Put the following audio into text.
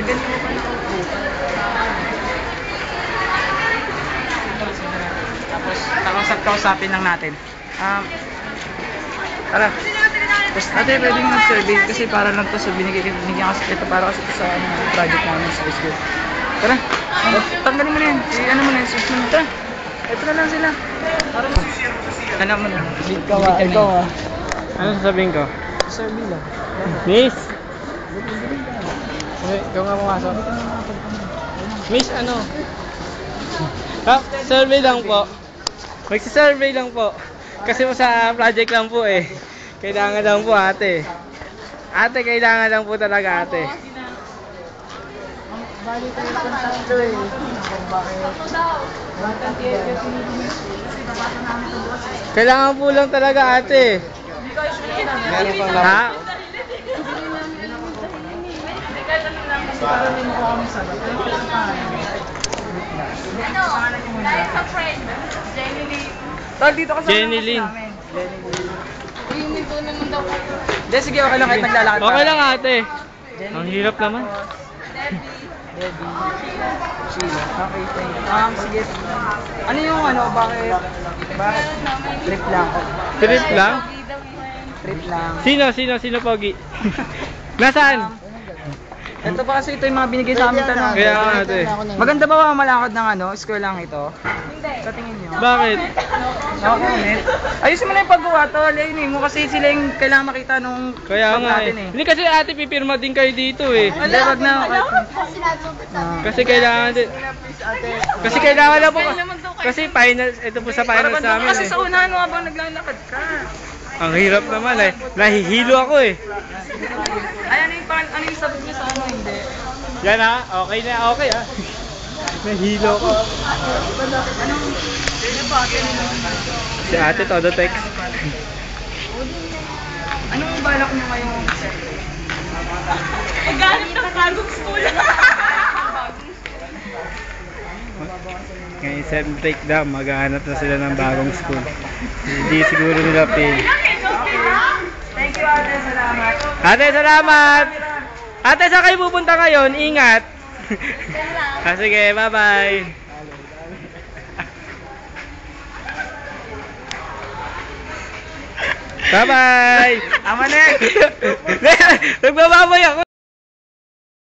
ganito pa nakaupo. Tapos kausapin lang natin. Tara. Tapos ate, pwedeng mag-survey kasi para lang to sa binigyan kasi ito para kasi ito sa project namin sa school. Tara. Tanggalin mo na yan. Ano mo na yan. Tara. Ito na lang sila. Para mag-share mo kasi. Ano mo na. Lead ka ba? Ikaw ah. Ano sasabihin ko? Survey lang. Miss? Ikaw nga pumasok. Miss, ano? Survey lang po. Magsi-survey lang po. Kasi po sa project lang po eh. Kailangan lang po ate. Ate, kailangan lang po talaga ate. Bali tayo kontakto eh. Kailangan po lang talaga ate. Meron pang Ha? para din ko kami sa dahil sa friend, Jenny Lee. Tol, dito ka sa Jenny Lynn. Yung nito naman daw. Hindi, sige, okay lang kahit naglalakad Okay lang ate. Ang hirap naman. Debbie. Sheila. Okay, thank you. Sige. Ano yung ano, bakit? Trip lang. Trip lang? Trip lang. Sino pogi? Nasaan? Ito pa kasi ito yung mga binigay sa amin tanong. Kaya nga ate. Maganda ba malakad ng ano, school lang ito? Hindi. Sa tingin niyo? Bakit? Nakakulit. Ayusin mo na yung paggawa tol. Ayun mo kasi sila yung kailangan makita nung Kaya vlog nga natin eh. Hindi kasi ate pipirma din kayo dito eh. Hindi, wag na. Kasi kailangan din. Kasi kailangan na po. Kasi finals, ito po sa finals namin Kasi eh. sa unahan mo habang naglalakad ka. Ang hirap naman eh. Nahihilo ako eh. Ay, ano yung sabi niyo sa ano, hindi? Yan ha, okay na, okay ha. Nahihilo ako. Si ate todo text. Anong balak niyo ngayong Maghanap ng bagong school. Ngayon 7 break daw, maghahanap na sila ng bagong school. Hindi siguro nila pay. Thank you, ate. Salamat. Ate, salamat! Ate, saan kayo pupunta ngayon? Ingat! Sige, bye-bye! Bye-bye! Ama na yan. Nagbababoy ako!